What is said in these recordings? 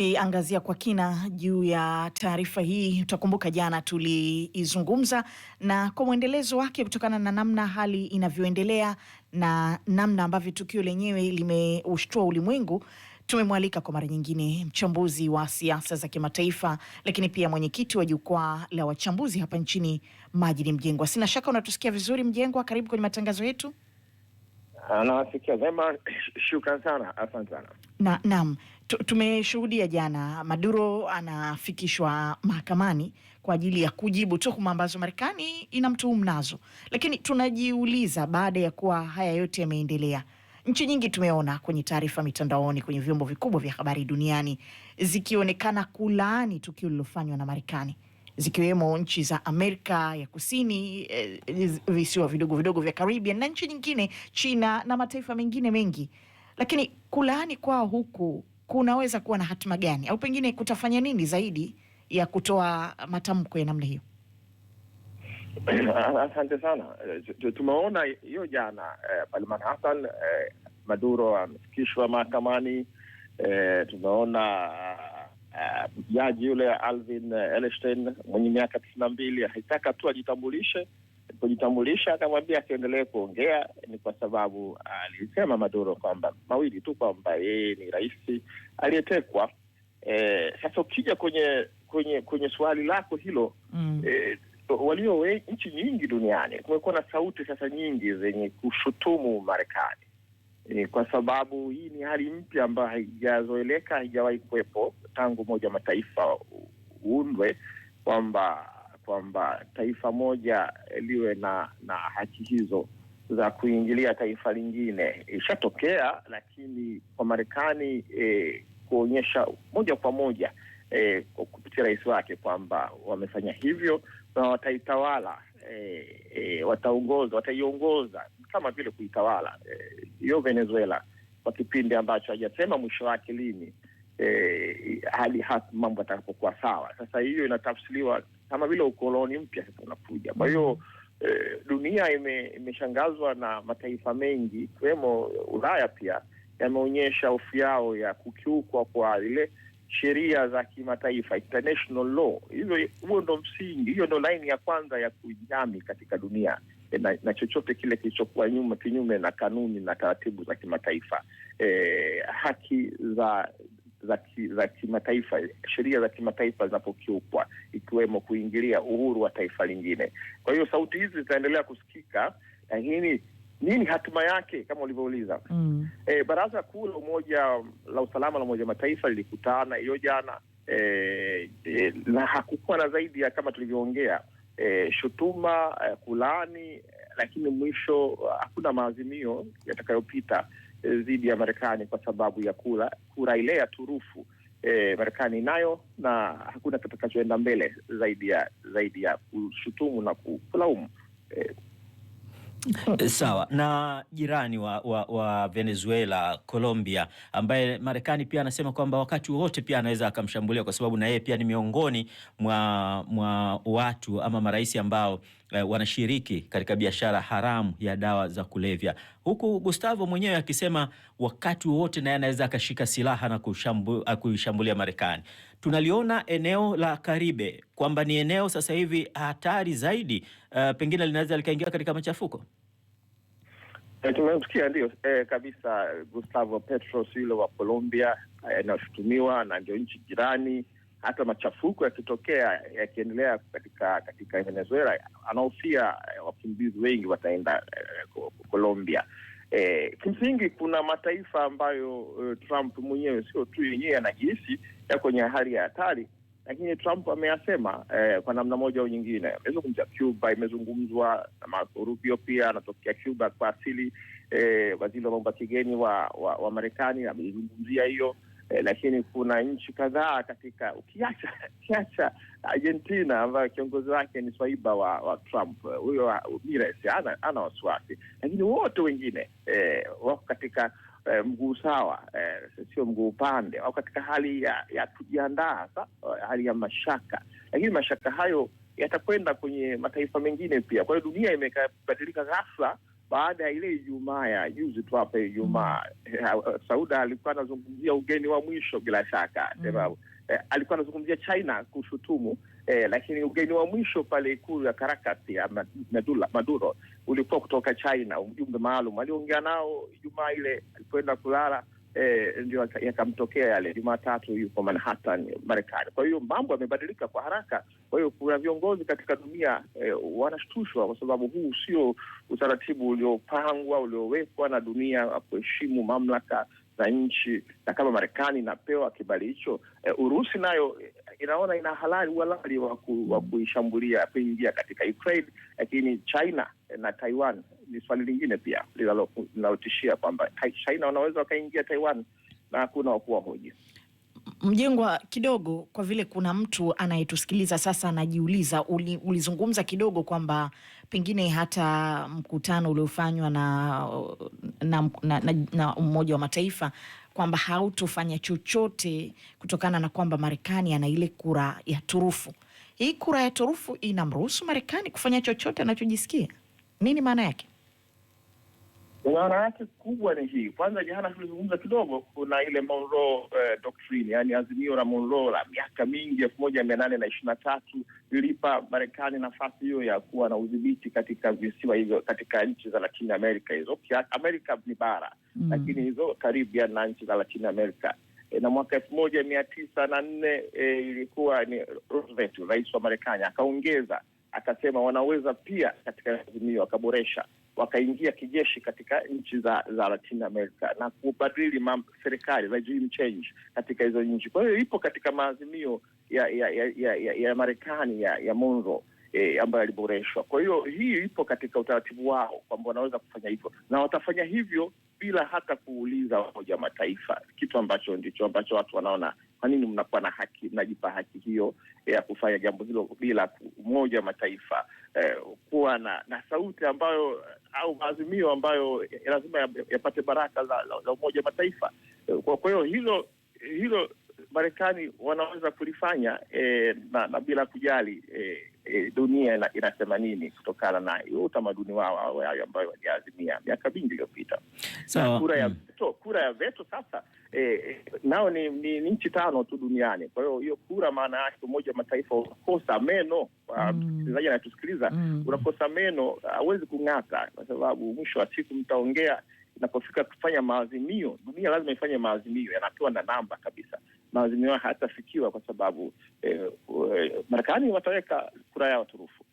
Angazia kwa kina juu ya taarifa hii. Utakumbuka jana tuliizungumza, na kwa mwendelezo wake, kutokana na namna hali inavyoendelea na namna ambavyo tukio lenyewe limeushtua ulimwengu, tumemwalika kwa mara nyingine mchambuzi wa siasa za kimataifa, lakini pia mwenyekiti wa jukwaa la wachambuzi hapa nchini, Majid Mjengwa. Sina shaka unatusikia vizuri, Mjengwa, karibu kwenye matangazo yetu. Nawasikia vema, shukran sana, asante sana. Naam, tumeshuhudia jana Maduro anafikishwa mahakamani kwa ajili ya kujibu tuhuma ambazo Marekani inamtuhumu nazo, lakini tunajiuliza, baada ya kuwa haya yote yameendelea, nchi nyingi tumeona kwenye taarifa mitandaoni, kwenye vyombo vikubwa vya habari duniani zikionekana kulaani tukio lilofanywa na Marekani, zikiwemo nchi za Amerika ya Kusini, visiwa vidogo vidogo vya Caribbean na nchi nyingine, China na mataifa mengine mengi. Lakini kulaani kwao huku kunaweza kuwa na hatima gani, au pengine kutafanya nini zaidi ya kutoa matamko ya namna hiyo? Asante sana. Tumeona hiyo jana pale Manhattan, Maduro amefikishwa mahakamani. Tumeona jaji yule Alvin Edelstein mwenye miaka 92 haitaka tu ajitambulishe. Kujitambulisha akamwambia akiendelee kuongea, ni kwa sababu alisema Maduro kwamba mawili tu, kwamba yeye ni rais aliyetekwa. Sasa ukija kwenye swali lako hilo, walio nchi nyingi duniani kumekuwa na sauti sasa nyingi zenye kushutumu Marekani, kwa sababu hii ni hali mpya ambayo haijazoeleka, haijawahi kuwepo tangu Umoja wa Mataifa uundwe, kwamba taifa moja liwe na haki hizo za kuingilia taifa lingine. Ishatokea, lakini kwa Marekani kuonyesha moja kwa moja kupitia rais wake kwamba wamefanya hivyo na wataitawala, wataiongoza kama vile kuitawala hiyo Venezuela kwa kipindi ambacho hajasema mwisho wake lini, hadi mambo atakapokuwa sawa. Sasa hiyo inatafsiriwa kama vile ukoloni mpya sasa unakuja. Kwa hiyo dunia imeshangazwa na mataifa mengi ikiwemo Ulaya pia yameonyesha hofu yao ya kukiukwa kwa ile sheria za kimataifa, international law. Huo ndo msingi, hiyo ndo laini ya kwanza ya kujihami katika dunia na chochote kile kilichokuwa kinyume na kanuni na taratibu za kimataifa. Haki za kimataifa, sheria za kimataifa zinapokiukwa, ikiwemo kuingilia uhuru wa taifa lingine. Kwa hiyo sauti hizi zitaendelea kusikika, lakini nini hatima yake kama ulivyouliza? Baraza Kuu la Usalama la Umoja wa Mataifa lilikutana hiyo jana, na hakukuwa na zaidi ya kama tulivyoongea, shutuma, kulaani, lakini mwisho hakuna maazimio yatakayopita dhidi ya Marekani kwa sababu ya kura ile ya turufu Marekani nayo, na hakuna kitakachoenda mbele zaidi ya kushutumu na kulaumu. Sawa. Na jirani wa Venezuela, Colombia, ambaye Marekani pia anasema kwamba wakati wowote pia anaweza akamshambulia, kwa sababu na yeye pia ni miongoni mwa watu ama marais ambao wanashiriki katika biashara haramu ya dawa za kulevya, huku Gustavo mwenyewe akisema wakati wowote naye anaweza akashika silaha na kuishambulia Marekani. Tunaliona eneo la Karibe kwamba ni eneo sasa hivi hatari zaidi, pengine linaweza likaingia katika machafuko. Tumemsikia ndio kabisa Gustavo Petro yule wa Colombia anashutumiwa, na ndio nchi jirani. Hata machafuko yakitokea yakiendelea katika Venezuela, anahofia wakimbizi wengi wataenda Colombia. Kimsingi kuna mataifa ambayo Trump mwenyewe sio tu yenyewe anajihisi ya kwenye hali ya hatari, lakini Trump ameyasema kwa namna moja au nyingine. Amezungumzia Cuba, imezungumzwa na Marco Rubio, pia anatokea Cuba kwa asili. Waziri wa mambo ya kigeni wa Marekani amezungumzia hiyo. Lakini kuna nchi kadhaa katika, ukiacha Argentina ambayo kiongozi wake ni swaiba wa Trump, huyo Mires ana wasiwasi, lakini wote wengine wako katika mguu sawa, sio mguu upande, wako katika hali ya kujiandaa, hali ya mashaka. Lakini mashaka hayo yatakwenda kwenye mataifa mengine pia. Kwa hiyo dunia imebadilika ghafla baada ya ile Ijumaa ya juzi tu hapa Ijumaa, Sauda alikuwa anazungumzia ugeni wa mwisho bila shaka, alikuwa anazungumzia China kushutumu, lakini ugeni wa mwisho pale ikulu ya Caracas ya Maduro ulikuwa kutoka China, ujumbe maalum aliongea nao Ijumaa ile alipoenda kulala. Ndio yakamtokea yale Jumatatu yuko Manhattan, Marekani. Kwa hiyo mambo yamebadilika kwa haraka. Kwa hiyo kuna viongozi katika dunia wanashtushwa, kwa sababu huu sio utaratibu uliopangwa, uliowekwa na dunia kuheshimu mamlaka za nchi, na kama Marekani inapewa kibali hicho, Urusi nayo inaona ina uhalali wa kuishambulia, kuingia katika Ukraine. Lakini China na Taiwan ni swali lingine pia linalotishia kwamba China wanaweza wakaingia Taiwan na hakuna wakuwa hoja. Mjengwa, kidogo kwa vile kuna mtu anayetusikiliza sasa anajiuliza, ulizungumza kidogo kwamba pengine hata mkutano uliofanywa na Umoja wa Mataifa kwamba hautofanya chochote kutokana na kwamba Marekani ana ile kura ya turufu. Hii kura ya turufu inamruhusu Marekani kufanya chochote anachojisikia? Nini maana yake? Maana yake kubwa ni hii. Kwanza, jana tulizungumza kidogo, kuna ile Monroe Doctrine, yani azimio la Monroe la miaka mingi 1823 lilipa Marekani nafasi hiyo ya kuwa na udhibiti katika visiwa hivyo, katika nchi za Latin America hizo. Amerika ni bara, lakini hizo Caribbean na nchi za Latin America. Na mwaka 1904 ilikuwa ni Roosevelt, rais wa Marekani, akaongeza akasema wanaweza pia katika azimio akaboresha, wakaingia kijeshi katika nchi za Latin America na kubadili serikali, regime change katika hizo nchi. Kwa hiyo ipo katika maazimio ya Marekani ya Monroe ambayo yaliboreshwa. Kwa hiyo hii ipo katika utaratibu wao kwamba wanaweza kufanya hivyo, na watafanya hivyo bila hata kuuliza Umoja wa Mataifa, kitu ambacho ndicho ambacho watu wanaona kwa nini mnakuwa na haki, mnajipa haki hiyo ya kufanya jambo hilo bila Umoja wa Mataifa kuwa na sauti ambayo au maazimio ambayo lazima yapate baraka za Umoja wa Mataifa. Kwa hiyo hilo Marekani wanaweza kulifanya na bila kujali dunia inasema nini, kutokana na utamaduni wao ambayo waliazimia miaka mingi iliyopita. So, kura ya veto sasa nao ni nchi 5 tu duniani. Kwa hiyo kura maana yake Umoja wa Mataifa unakosa meno. Msikilizaji anatusikiliza, unakosa meno, hawezi kung'ata, kwa sababu mwisho wa siku mtaongea. Inapofika kufanya maazimio, dunia lazima ifanye maazimio, yanapewa na namba kabisa. Maazimio hatafikiwa kwa sababu Marekani wataweka kura yao turufu.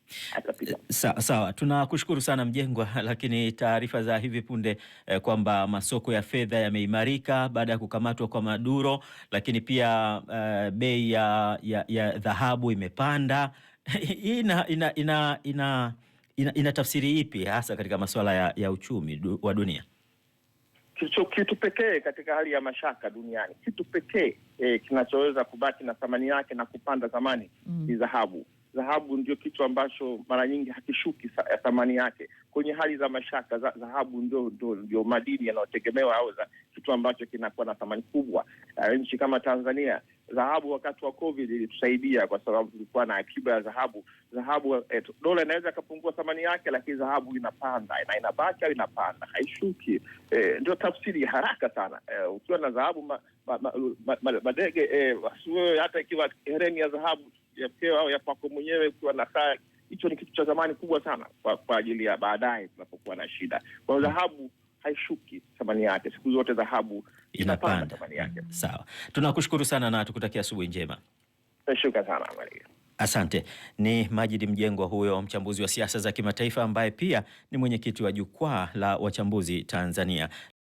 Sawa, tunakushukuru sana Mjengwa, lakini taarifa za hivi punde kwamba masoko ya fedha yameimarika baada ya kukamatwa kwa Maduro, lakini pia bei ya dhahabu imepanda. Hii ina tafsiri ipi hasa katika masuala ya uchumi wa dunia? Kitu pekee katika hali ya mashaka duniani, kitu pekee kinachoweza kubaki na thamani yake na kupanda thamani ni dhahabu. Dhahabu ndio kitu ambacho mara nyingi hakishuki thamani yake kwenye hali za mashaka. Dhahabu ndio madini yanayotegemewa au kitu ambacho kinakuwa na thamani kubwa. Nchi kama Tanzania, dhahabu wakati wa COVID ilitusaidia kwa sababu tulikuwa na akiba ya dhahabu. Dola inaweza kupungua thamani yake, lakini dhahabu inapanda na inabaki au inapanda, haishuki. Ndio tafsiri haraka sana. Ukiwa na dhahabu madege, hata ikiwa hereni ya dhahabu ya mkeo au ya kwako mwenyewe, ukiwa na saa, hicho ni kitu cha zamani kubwa sana kwa ajili ya baadaye tunapokuwa na shida. Kwa hiyo dhahabu haishuki thamani yake, siku zote dhahabu inapanda thamani yake. Sawa, tunakushukuru sana na tukutakia asubuhi njema. Shukrani sana Maria. Asante. Ni Majid Mjengwa huyo, mchambuzi wa siasa za kimataifa ambaye pia ni mwenyekiti wa Jukwaa la Wachambuzi Tanzania.